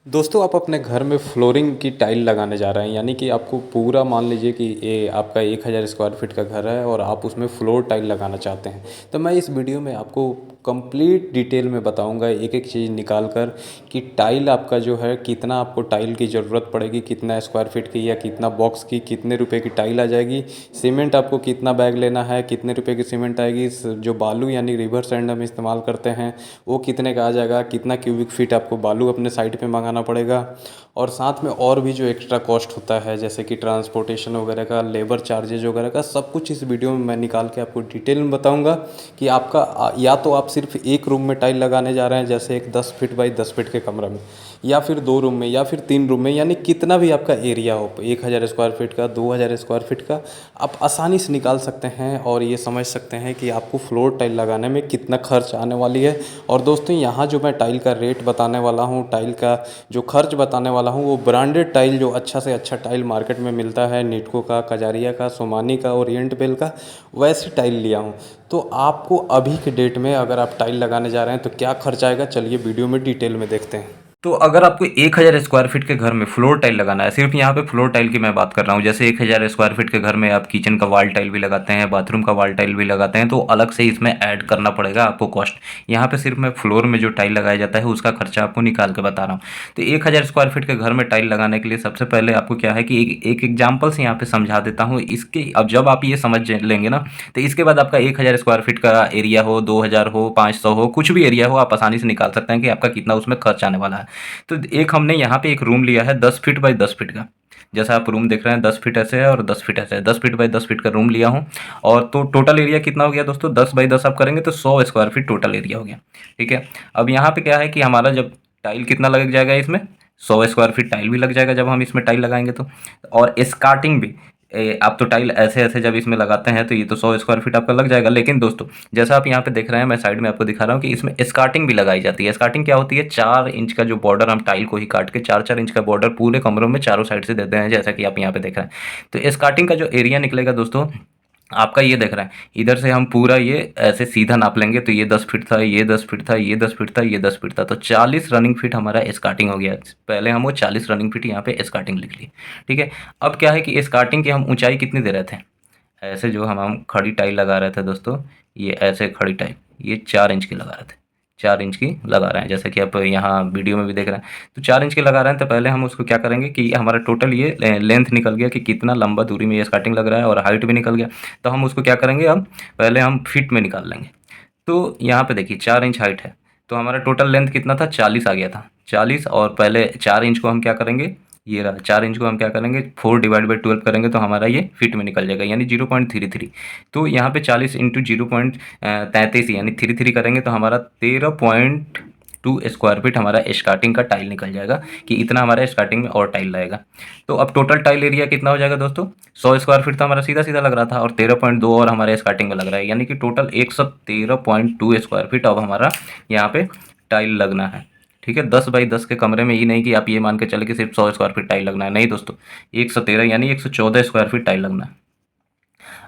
दोस्तों आप अपने घर में फ्लोरिंग की टाइल लगाने जा रहे हैं, यानी कि आपको पूरा मान लीजिए कि ये आपका 1000 स्क्वायर फीट का घर है और आप उसमें फ्लोर टाइल लगाना चाहते हैं। तो मैं इस वीडियो में आपको कंप्लीट डिटेल में बताऊंगा, एक एक चीज़ निकाल कर कि टाइल आपका जो है कितना आपको टाइल की ज़रूरत पड़ेगी, कितना स्क्वायर फीट की या कितना बॉक्स की, कितने रुपए की टाइल आ जाएगी, सीमेंट आपको कितना बैग लेना है, कितने रुपए की सीमेंट आएगी, जो बालू यानी रिवर सैंड हम इस्तेमाल करते हैं वो कितने का आ जाएगा, कितना क्यूबिक फीट आपको बालू अपने साइड पे मंगाना पड़ेगा, और साथ में और भी जो एक्स्ट्रा कॉस्ट होता है जैसे कि ट्रांसपोर्टेशन वगैरह का, लेबर चार्जेज वगैरह का, सब कुछ इस वीडियो में मैं निकाल के आपको डिटेल में बताऊंगा कि आपका या तो आप सिर्फ एक रूम में टाइल लगाने जा रहे हैं, जैसे एक 10 फीट बाई 10 फीट के कमरा में, या फिर 2 रूम में, या फिर 3 रूम में, यानी कितना भी आपका एरिया हो, 1000 स्क्वायर फीट का, 2000 स्क्वायर फीट का, आप आसानी से निकाल सकते हैं और ये समझ सकते हैं कि आपको फ्लोर टाइल लगाने में कितना खर्च आने वाली है। और दोस्तों यहाँ जो मैं टाइल का रेट बताने वाला हूँ, टाइल का जो खर्च बताने वाला हूँ, वो ब्रांडेड टाइल जो अच्छा से अच्छा टाइल मार्केट में मिलता है, नीटको का, कजारिया का, सोमानी का, ओरिएंट बेल का, वैसी टाइल लिया हूँ। तो आपको अभी के डेट में अगर आप टाइल लगाने जा रहे हैं तो क्या खर्च आएगा, चलिए वीडियो में डिटेल में देखते हैं। तो अगर आपको 1000 स्क्वायर फीट के घर में फ्लोर टाइल लगाना है, सिर्फ यहाँ पे फ्लोर टाइल की मैं बात कर रहा हूँ, जैसे 1000 स्क्वायर फीट के घर में आप किचन का वॉल टाइल भी लगाते हैं, बाथरूम का वॉल टाइल भी लगाते हैं, तो अलग से इसमें ऐड करना पड़ेगा आपको कॉस्ट। यहाँ पे सिर्फ मैं फ्लोर में जो टाइल लगाया जाता है उसका खर्चा आपको निकाल के बता रहा हूँ। तो 1000 स्क्वायर फीट के घर में टाइल लगाने के लिए सबसे पहले आपको क्या है कि एक एग्जाम्पल से यहाँ पे समझा देता हूँ इसके। अब जब आप ये समझ लेंगे ना, तो इसके बाद आपका 1000 स्क्वायर फीट का एरिया हो, 2000 हो, 500 हो, कुछ भी एरिया हो, आप आसानी से निकाल सकते हैं कि आपका कितना उसमें खर्च आने वाला है। तो एक हमने यहाँ पे एक रूम लिया है 10 फीट बाई 10 फीट का, जैसा आप रूम देख रहे हैं 10 फीट ऐसे है और 10 फीट ऐसे है, 10 फीट बाई 10 फीट का रूम लिया हूँ। और तो टोटल एरिया कितना हो गया दोस्तों, 10 बाई 10 आप करेंगे तो 100 स्क्वायर फीट टोटल एरिया हो गया। ठीक है। अब यहाँ पे क्या है कि हमारा जब टाइल कितना लग जाएगा इसमें, 100 स्क्वायर फीट टाइल भी लग जाएगा जब हम इसमें टाइल लगाएंगे तो। और स्कार्टिंग भी आप तो टाइल ऐसे ऐसे जब इसमें लगाते हैं तो ये तो 100 स्क्वायर फीट आपका लग जाएगा। लेकिन दोस्तों जैसा आप यहाँ पे देख रहे हैं, मैं साइड में आपको दिखा रहा हूँ कि इसमें स्कार्टिंग भी लगाई जाती है। स्कार्टिंग क्या होती है, 4 इंच का जो बॉर्डर हम टाइल को ही काट के 4-4 इंच का बॉर्डर पूरे कमरों में चारों साइड से देते हैं, जैसा कि आप यहाँ पे देख रहे हैं। तो स्कार्टिंग का जो एरिया निकलेगा दोस्तों, आपका ये देख रहा है, इधर से हम पूरा ये ऐसे सीधा नाप लेंगे तो ये 10 फीट था, ये 10 फीट था, ये 10 फीट था, ये 10 फीट था, तो 40 रनिंग फीट हमारा स्कार्टिंग हो गया। पहले हम वो 40 रनिंग फीट यहाँ पे स्कार्टिंग लिख लिए। ठीक है। अब क्या है कि स्कार्टिंग की हम ऊंचाई कितनी दे रहे थे, ऐसे जो हम खड़ी टाइल लगा रहे थे दोस्तों, ये ऐसे खड़ी टाइल ये 4 इंच की लगा रहे थे, 4 इंच की लगा रहे हैं, जैसे कि आप यहाँ वीडियो में भी देख रहे हैं। तो 4 इंच की लगा रहे हैं तो पहले हम उसको क्या करेंगे कि हमारा टोटल ये लेंथ निकल गया कि कितना लंबा दूरी में ये स्टार्टिंग लग रहा है, और हाइट भी निकल गया। तो हम उसको क्या करेंगे, अब पहले हम फिट में निकाल लेंगे। तो यहाँ पे देखिए 4 इंच हाइट है, तो हमारा टोटल लेंथ कितना था, 40 आ गया था, 40। और पहले 4 इंच को हम क्या करेंगे, ये रहा 4 इंच को हम क्या करेंगे, 4/12 करेंगे तो हमारा ये फिट में निकल जाएगा, यानी 0.33। तो यहाँ पे 40 इंटू 0.33 यानी 33 करेंगे तो हमारा 13.2 स्क्वायर फीट हमारा स्टार्टिंग का टाइल निकल जाएगा, कि इतना हमारा स्टार्टिंग में और टाइल लगेगा। तो अब टोटल टाइल एरिया कितना हो जाएगा दोस्तों, 100 स्क्वायर फीट था हमारा, सीधा सीधा लग रहा था, और 13.2 और हमारे स्टार्टिंग में लग रहा है, यानी कि टोटल 113.2 स्क्वायर फीट अब हमारा यहाँ पे टाइल लगना है। ठीक है। 10 बाई 10 के कमरे में, ये नहीं कि आप ये मान के चले कि सिर्फ 100 स्क्वायर फीट टाइल लगना है, नहीं दोस्तों, 113 यानी 114 स्क्वायर फीट टाइल लगना है।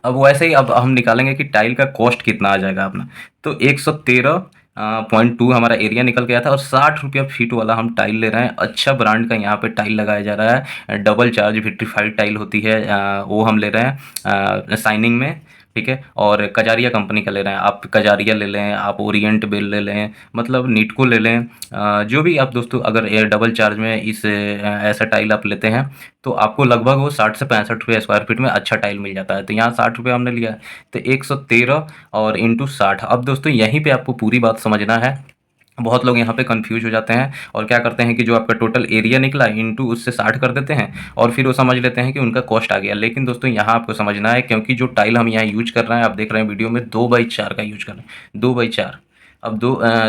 अब वैसे ही अब हम निकालेंगे कि टाइल का कॉस्ट कितना आ जाएगा अपना। तो 113.2 हमारा एरिया निकल गया था, और 60 रुपया फीट वाला हम टाइल ले रहे हैं। अच्छा ब्रांड का यहाँ पे टाइल लगाया जा रहा है, डबल चार्ज विट्रीफाइड टाइल होती है, वो हम ले रहे हैं शाइनिंग में। ठीक है। और कजारिया कंपनी का ले रहे हैं, आप कजारिया ले लें, आप ओरिएंट बेल ले लें, मतलब नीटको ले लें, जो भी आप दोस्तों, अगर एयर डबल चार्ज में इस ऐसा टाइल आप लेते हैं तो आपको लगभग वो 60 से 65 रुपये स्क्वायर फीट में अच्छा टाइल मिल जाता है। तो यहाँ 60 रुपये हमने लिया है, तो 113 और इंटू 60। अब दोस्तों यहीं पे आपको पूरी बात समझना है। बहुत लोग यहाँ पे कंफ्यूज हो जाते हैं और क्या करते हैं कि जो आपका टोटल एरिया निकला इंटू उससे 60 कर देते हैं, और फिर वो समझ लेते हैं कि उनका कॉस्ट आ गया। लेकिन दोस्तों यहाँ आपको समझना है, क्योंकि जो टाइल हम यहाँ यूज कर रहे हैं, आप देख रहे हैं वीडियो में 2/4 का यूज कर रहे हैं, 2/4। अब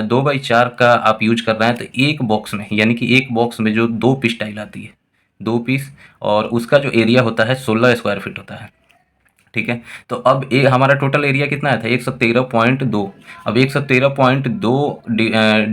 2/4 का आप यूज कर रहे हैं, तो एक बॉक्स में, यानी कि एक बॉक्स में जो 2 पीस टाइल आती है, 2 पीस, और उसका जो एरिया होता है 16 स्क्वायर फीट होता है। ठीक है। तो अब ये हमारा टोटल एरिया कितना आया था 113.2। अब 113.2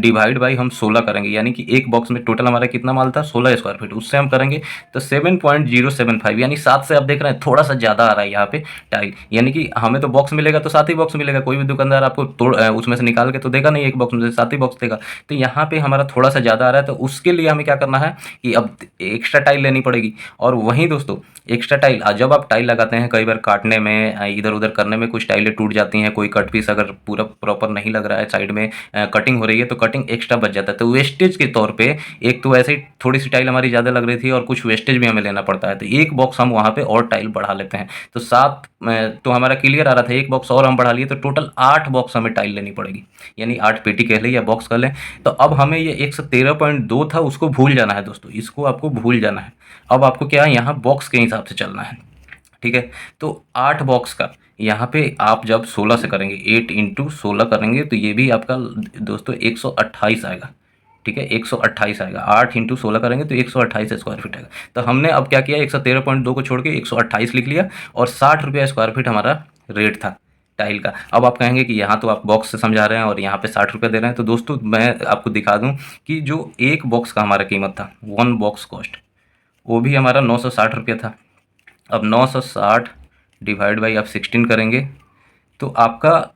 डिवाइड बाई हम 16 करेंगे, यानी कि एक बॉक्स में टोटल हमारा कितना माल था 16 स्क्वायर फीट, उससे हम करेंगे तो 7.075, यानी 7 से आप देख रहे हैं थोड़ा सा ज़्यादा आ रहा है यहाँ पे टाइल। यानी कि हमें तो बॉक्स मिलेगा तो 7 ही बॉक्स मिलेगा, कोई भी दुकानदार आपको उसमें से निकाल के तो देगा नहीं, एक बॉक्स में से 7 ही बॉक्स देगा। तो यहाँ पे हमारा थोड़ा सा ज़्यादा आ रहा है, तो उसके लिए हमें क्या करना है कि अब एक्स्ट्रा टाइल लेनी पड़ेगी। और वहीं दोस्तों एक्स्ट्रा टाइल जब आप टाइल लगाते हैं कई बार काटने में इधर उधर करने में कुछ टाइलें टूट जाती हैं, कोई कट पीस अगर पूरा प्रॉपर नहीं लग रहा है, साइड में कटिंग हो रही है तो कटिंग एक्स्ट्रा बच जाता है। तो वेस्टेज के तौर पे एक तो ऐसे ही थोड़ी सी टाइल हमारी ज़्यादा लग रही थी और कुछ वेस्टेज भी हमें लेना पड़ता है, तो एक बॉक्स हम वहाँ पे और टाइल बढ़ा लेते हैं। तो 7 तो हमारा क्लियर आ रहा था, एक बॉक्स और हम बढ़ा लिए तो टोटल 8 बॉक्स हमें टाइल लेनी पड़ेगी, यानी 8 पेटी कह लें या बॉक्स कह लें। तो अब हमें ये 113.2 था उसको भूल जाना है दोस्तों, इसको आपको भूल जाना है। अब आपको क्या है यहाँ बॉक्स के हिसाब से चलना है, ठीक है। तो 8 बॉक्स का यहाँ पे आप जब 16 से करेंगे, 8 इंटू 16 करेंगे तो ये भी आपका दोस्तों 128 आएगा, ठीक है। 128 आएगा, 8 इंटू 16 करेंगे तो 128 स्क्वायर फीट आएगा। तो हमने अब क्या किया 113.2 को छोड़ के 128 लिख लिया और 60 रुपये स्क्वायर फीट हमारा रेट था टाइल का। अब आप कहेंगे कि यहाँ तो आप बॉक्स से समझा रहे हैं और यहाँ पे 60 रुपये दे रहे हैं, तो दोस्तों मैं आपको दिखा दूँ कि जो एक बॉक्स का हमारा कीमत था, वन बॉक्स कॉस्ट, वो भी हमारा 960 रुपये था। अब 960 डिवाइड बाई आप 16 करेंगे तो आपका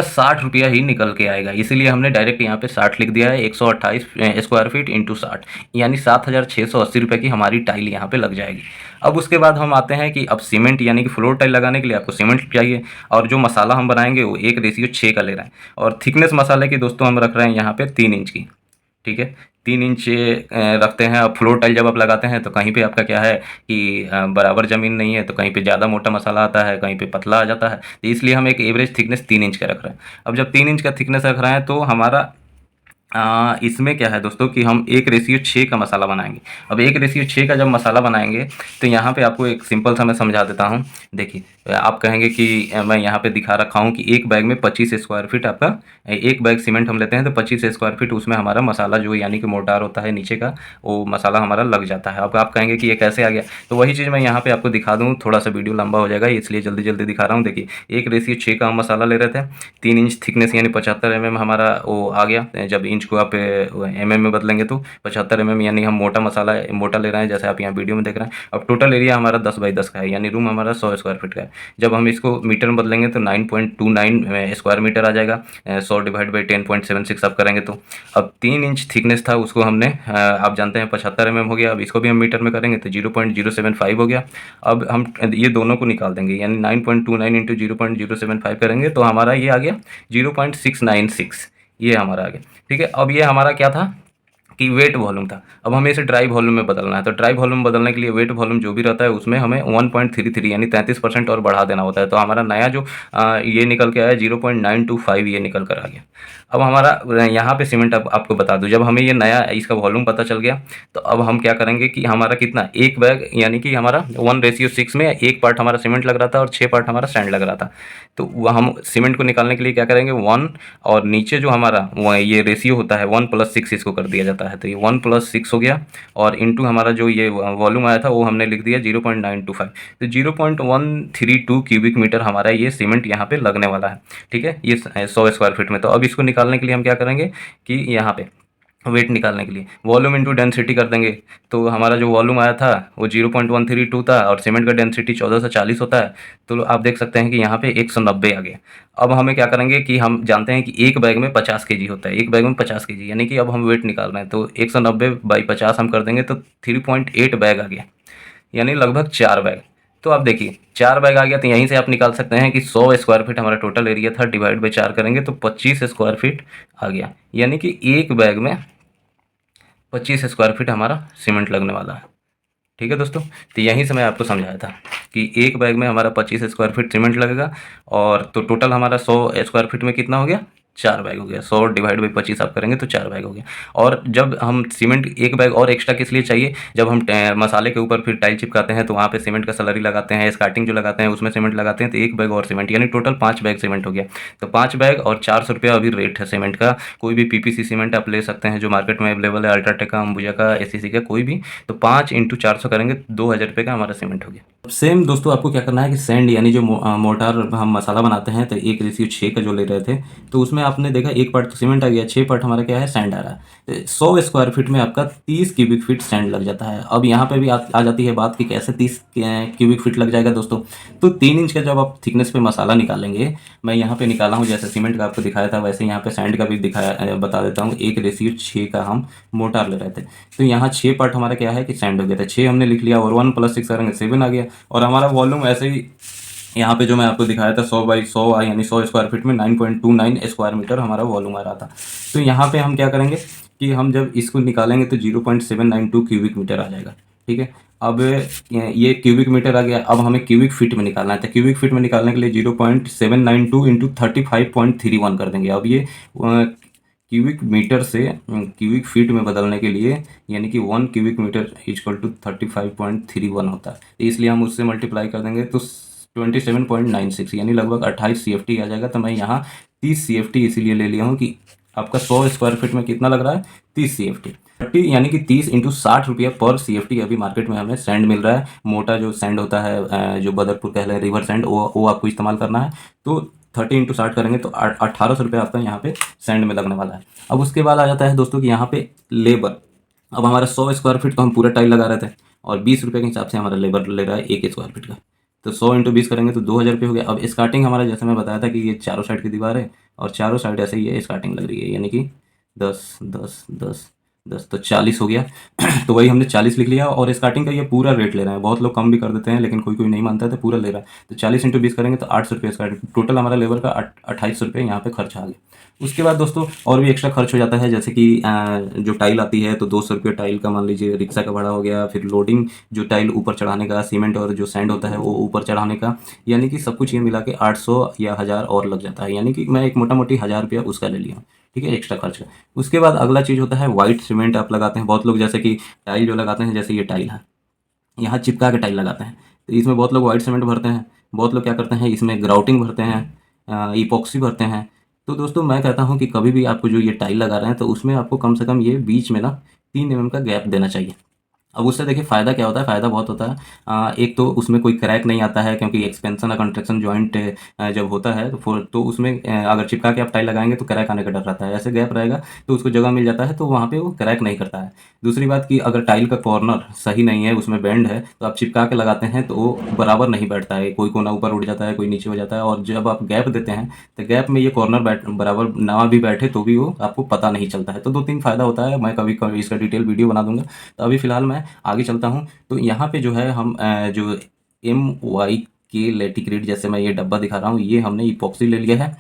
60 रुपया ही निकल के आएगा। इसीलिए हमने डायरेक्ट यहाँ पे 60 लिख दिया है, 128 स्क्वायर फीट इंटू 60, यानी 7,680 रुपये की हमारी टाइल यहाँ पे लग जाएगी। अब उसके बाद हम आते हैं कि अब सीमेंट, यानी कि फ्लोर टाइल लगाने के लिए आपको सीमेंट चाहिए, और जो मसाला हम बनाएंगे वो 1:6 का ले रहे हैं, और थिकनेस मसाले की दोस्तों हम रख रहे हैं यहाँ पे 3 इंच की, ठीक है। 3 इंच रखते हैं। अब फ्लोर टाइल जब आप लगाते हैं तो कहीं पे आपका क्या है कि बराबर ज़मीन नहीं है, तो कहीं पे ज़्यादा मोटा मसाला आता है, कहीं पे पतला आ जाता है, तो इसलिए हम एक एवरेज थिकनेस 3 इंच का रख रहे हैं। अब जब 3 इंच का थिकनेस रख रहे हैं तो हमारा इसमें क्या है दोस्तों कि हम 1:6 का मसाला बनाएंगे। अब 1:6 का जब मसाला बनाएंगे तो यहाँ पे आपको एक सिंपल सा मैं समझा देता हूँ। देखिए आप कहेंगे कि मैं यहाँ पे दिखा रखा हूँ कि एक बैग में 25 स्क्वायर फीट आपका, एक बैग सीमेंट हम लेते हैं तो 25 स्क्वायर फीट उसमें हमारा मसाला जो यानी कि मोर्टार होता है नीचे का, वो मसाला हमारा लग जाता है। अब आप कहेंगे कि ये कैसे आ गया, तो वही चीज़ मैं यहाँ पर आपको दिखा दूँ, थोड़ा सा वीडियो लंबा हो जाएगा इसलिए जल्दी जल्दी दिखा रहा हूँ। देखिए 1:6 का हम मसाला ले रहे थे, 3 इंच थिकनेस यानी 75 mm हमारा वो आ गया। जब इंच को आप mm में बदलेंगे तो 75 mm, यानी हम मोटा मसाला मोटा ले रहे हैं जैसे आप यहाँ वीडियो में देख रहे हैं। अब टोटल एरिया हमारा 10 बाई 10 का है, यानी रूम हमारा 100 स्क्वायर फीट का है। जब हम इसको मीटर में बदलेंगे तो 9.29 स्क्वायर मीटर आ जाएगा, 100 डिवाइड बाई 10.76 आप करेंगे तो। अब 3 इंच थिकनेस था उसको हमने आप जानते हैं 75 mm हो गया, अब इसको भी हम मीटर में करेंगे तो 0.075 हो गया। अब हम ये दोनों को निकाल देंगे, यानी 9.29 इंटू 0.075 करेंगे तो हमारा ये आ गया 0.696, ये हमारा आ गया, ठीक है। अब ये हमारा क्या था कि वेट वॉल्यूम था। अब हमें इसे ड्राई वॉल्यूम में बदलना है, तो ड्राई वॉल्यूम बदलने के लिए वेट वॉल्यूम जो भी रहता है उसमें हमें 1.33 यानी 33% और बढ़ा देना होता है। तो हमारा नया जो ये निकल के आया 0.925 ये निकल कर आ गया। अब हमारा यहाँ पे सीमेंट आपको बता दूँ, जब हमें ये नया इसका वॉल्यूम पता चल गया तो अब हम क्या करेंगे कि हमारा कितना एक बैग, यानी कि हमारा 1:6 में एक पार्ट हमारा सीमेंट लग रहा था और 6 पार्ट हमारा सैंड लग रहा था। तो वह हम सीमेंट को निकालने के लिए क्या करेंगे 1, और नीचे जो हमारा ये रेशियो होता है 1+6 इसको कर दिया जाता है, तो ये 1+6 हो गया, और इंटू हमारा जो ये वॉल्यूम आया था वो हमने लिख दिया 0.925, तो 0.132 क्यूबिक मीटर हमारा ये सीमेंट यहाँ पे लगने वाला है, ठीक है, ये 100 स्क्वायर फीट में। तो अब इसको निकालने के लिए हम क्या करेंगे कि यहाँ पे वेट निकालने के लिए वॉल्यूम इंटू डेंसिटी कर देंगे, तो हमारा जो वॉल्यूम आया था वो 0.132 था और सीमेंट का डेंसिटी 1440 होता है, तो आप देख सकते हैं कि यहाँ पे 190 आ गया। अब हमें क्या करेंगे कि हम जानते हैं कि एक बैग में 50 केजी होता है, एक बैग में 50 केजी, यानी कि अब हम वेट निकाल रहे हैं तो 190 बाई 50 हम कर देंगे तो 3.8 बैग आ गया, यानी लगभग 4 बैग। तो आप देखिए 4 बैग आ गया, तो यहीं से आप निकाल सकते हैं कि 100 स्क्वायर फीट हमारा टोटल एरिया था, डिवाइड बाई 4 करेंगे तो 25 स्क्वायर फीट आ गया, यानी कि एक बैग में 25 स्क्वायर फीट हमारा सीमेंट लगने वाला है, ठीक है दोस्तों। तो यहीं से मैं आपको समझाया था कि एक बैग में हमारा 25 स्क्वायर फीट सीमेंट लगेगा, और तो टोटल हमारा 100 स्क्वायर फीट में कितना हो गया 4 बैग हो गया। 100 डिवाइड बाई 25 आप करेंगे तो 4 बैग हो गया। और जब हम सीमेंट एक बैग और एक्स्ट्रा किस लिए चाहिए, जब हम मसाले के ऊपर फिर टाइल चिपकाते हैं तो वहाँ पे सीमेंट का स्लरी लगाते हैं, स्कार्टिंग जो लगाते हैं उसमें सीमेंट लगाते हैं, तो एक बैग और सीमेंट, यानी टोटल 5 बैग सीमेंट हो गया। तो 5 बैग और 400 रुपया अभी रेट है सीमेंट का। कोई भी पीपीसी सीमेंट आप ले सकते हैं जो मार्केट में अवेलेबल है, अल्ट्राटेक का, अंबुजा का, एसीसी का, कोई भी। तो 5 इंटू 400 करेंगे 2000 रुपये का हमारा सीमेंट हो गया। सेम दोस्तों आपको क्या करना है कि सैंड यानी जो मोटार हम मसाला बनाते हैं, तो 1:6 का जो ले रहे थे, तो उसमें आपने देखा 1 पार्ट तो सीमेंट आ गया, 6 पार्ट हमारा क्या है, सैंड आ रहा है। तो 100 स्क्वायर फीट में आपका 30 क्यूबिक फीट सैंड लग जाता है। अब यहाँ पे भी आ जाती है बात कि कैसे 30 क्यूबिक फीट लग जाएगा दोस्तों। तो 3 इंच का जब आप थिकनेस पे मसाला निकालेंगे, मैं यहाँ पे निकाला हूँ, जैसे सीमेंट का आपको दिखाया था वैसे यहाँ पे सैंड का भी दिखाया, बता देता हूँ। 1:6 का हम मोटार ले रहे थे, तो यहाँ 6 पार्ट हमारा क्या है कि सैंड हो गया था। 6 हमने लिख लिया और 1 + 6 करेंगे 7 आ गया। और हमारा वॉल्यूम ऐसे ही यहाँ पे जो मैं आपको दिखाया था 100 बाई 100 यानी 100 स्क्वायर फीट में 9.29 स्क्वायर मीटर हमारा वॉल्यूम आ रहा था। तो यहाँ पे हम क्या करेंगे कि हम जब इसको निकालेंगे तो 0.792 क्यूबिक मीटर आ जाएगा। ठीक है, अब ये क्यूबिक मीटर आ गया। अब हमें क्यूबिक फीट में निकालना है, तो क्यूबिक फीट में निकालने के लिए 0.792 इंटू 35.31 कर देंगे। अब ये क्यूबिक मीटर से क्यूबिक फीट में बदलने के लिए, यानी कि 1 क्यूबिक मीटर इक्वल टू 35.31 होता है, तो इसलिए हम उससे मल्टीप्लाई कर देंगे तो 27.96 यानी लगभग 28 CFT आ जाएगा। तो मैं यहाँ 30 CFT इसीलिए ले लिया हूँ कि आपका 100 स्क्वायर फीट में कितना लग रहा है, 30 CFT। 30 यानी कि 30 इंटू 60 रुपया पर CFT अभी मार्केट में हमें सैंड मिल रहा है। मोटा जो सैंड होता है, जो बदरपुर कह लें रिवर सैंड, वो आपको इस्तेमाल करना है। तो 30 इंटू 60 करेंगे तो 1800 रुपये आपका यहाँ पे सैंड में लगने वाला है। अब उसके बाद आ जाता है दोस्तों कि यहाँ पे लेबर। अब हमारा 100 स्क्वायर फीट को हम पूरा टाइल लगा रहे थे और 20 रुपये के हिसाब से हमारा लेबर ले रहा है 1 स्क्वायर फीट का। तो 100 इंटू 20 करेंगे तो 2000 रुपये हो गया। अब स्टार्टिंग हमारा जैसे मैं बताया था कि ये चारों साइड की दीवार है और चारों साइड ऐसे ही है स्टार्टिंग लग रही है, यानी कि 10 10 10 10 तो 40 हो गया। तो वही हमने 40 लिख लिया और स्टार्टिंग का ये पूरा रेट ले रहे हैं। बहुत लोग कम भी कर देते हैं लेकिन कोई कोई नहीं मानता है तो पूरा ले रहा है। तो 40 इंटू 20 करेंगे तो 800 रुपये स्टार्टिंग, टोटल हमारा लेबर का 2800 रुपये यहाँ पे खर्च आ गया। उसके बाद दोस्तों और भी एक्स्ट्रा खर्च हो जाता है, जैसे कि जो टाइल आती है तो 200 रुपये टाइल का, मान लीजिए रिक्शा का भाड़ा हो गया, फिर लोडिंग जो टाइल ऊपर चढ़ाने का, सीमेंट और जो सैंड होता है वो ऊपर चढ़ाने का, यानी कि सब कुछ ये मिला के 800 या 1000 और लग जाता है। यानी कि मैं एक मोटा मोटी 1000 रुपया उसका ले लिया, ठीक है, एक्स्ट्रा खर्च का। उसके बाद अगला चीज़ होता है वाइट सीमेंट आप लगाते हैं बहुत लोग, जैसे कि टाइल जो लगाते हैं, जैसे ये टाइल है यहाँ चिपका के टाइल लगाते हैं, तो इसमें बहुत लोग वाइट सीमेंट भरते हैं। बहुत लोग क्या करते हैं इसमें ग्राउटिंग भरते हैं, इपॉक्सी भरते हैं। तो दोस्तों मैं कहता हूँ कि कभी भी आपको जो ये टाइल लगा रहे हैं तो उसमें आपको कम से कम ये बीच में ना 3 mm का गैप देना चाहिए। अब उससे देखिए फ़ायदा क्या होता है, फ़ायदा बहुत होता है। एक तो उसमें कोई क्रैक नहीं आता है, क्योंकि एक्सपेंशन और कंस्ट्रक्शन जॉइंट जब होता है तो उसमें अगर चिपका के आप टाइल लगाएंगे तो क्रैक आने का डर रहता है। ऐसे गैप रहेगा तो उसको जगह मिल जाता है, तो वहाँ पे वो क्रैक नहीं करता है। दूसरी बात कि अगर टाइल का कॉर्नर सही नहीं है, उसमें बेंड है, तो आप चिपका के लगाते हैं तो वो बराबर नहीं बैठता है, कोई कोना ऊपर उठ जाता है, कोई नीचे हो जाता है। और जब आप गैप देते हैं तो गैप में ये कॉर्नर बराबर ना भी बैठे तो भी वो आपको पता नहीं चलता है। तो 2-3 फ़ायदा होता है, मैं कभी कभी इसका डिटेल वीडियो बना दूंगा। तो अभी फ़िलहाल मैं आगे चलता हूँ। तो यहाँ पे जो है हम जो MYK लेटिक्रिड, जैसे मैं ये डब्बा दिखा रहा हूँ, ये हमने इपॉक्सी ले लिया है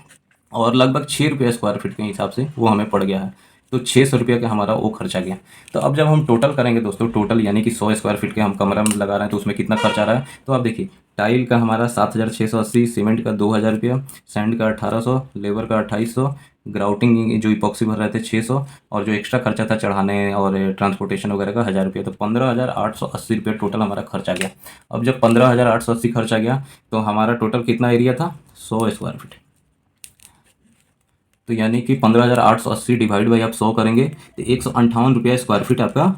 और लगभग 6 रुपये स्क्वायर फीट के हिसाब से वो हमें पड़ गया है। तो 600 रुपये का हमारा वो खर्चा गया। तो अब जब हम टोटल करेंगे दोस्तों, टोटल यानी कि 100 स्क्वायर फीट के हम कमरा में लगा रहे हैं तो उसमें कितना खर्च आ रहा है, तो आप देखिए टाइल का हमारा 7680, सीमेंट का 2000 रुपया, सैंड का 1800, लेबर का 2800, ग्राउटिंग जो इपॉक्सी भर रहे थे 600, और जो एक्स्ट्रा खर्चा था चढ़ाने और ट्रांसपोर्टेशन वगैरह का 1000 रुपया। तो 15,880 रुपये टोटल हमारा खर्च आ गया। अब जब 15,880 खर्च आ गया तो हमारा टोटल कितना एरिया था, 100 स्क्वायर फीट। तो यानी कि 15,880 डिवाइड बाई आप 100 करेंगे तो 158 रुपया स्क्वायर फीट आपका,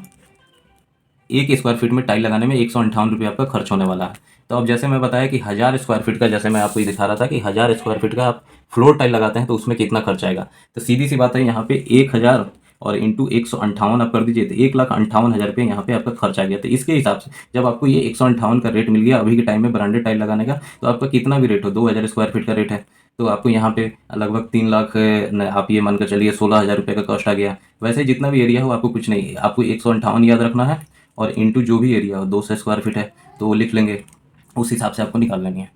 एक स्क्वायर फीट में टाइल लगाने में 158 रुपये आपका खर्च होने वाला है। तो अब जैसे मैं बताया कि 1000 स्क्वायर फीट का, जैसे मैं आपको ये दिखा रहा था कि 1000 स्क्वायर फीट का आप फ्लोर टाइल लगाते हैं तो उसमें कितना खर्च आएगा। तो सीधी सी बात है, यहाँ पे 1000 और इंटू 158 आप कर दीजिए तो 1,58,000 रुपये यहाँ पे आपका खर्च आ गया। तो इसके हिसाब से जब आपको ये 158 का रेट मिल गया अभी के टाइम में ब्रांडेड टाइल लगाने का, तो आपका कितना भी रेट हो, 2000 स्क्वायर फीट का रेट है तो आपको यहाँ पे लगभग 3 लाख, आप ये मान कर चलिए 16,000 रुपये का कॉस्ट आ गया। वैसे जितना भी एरिया हो आपको कुछ नहीं है, आपको 158 याद रखना है और इंटू जो भी एरिया हो, 200 स्क्वायर फीट है तो वो लिख लेंगे, उस हिसाब से आपको निकाल लेनी है।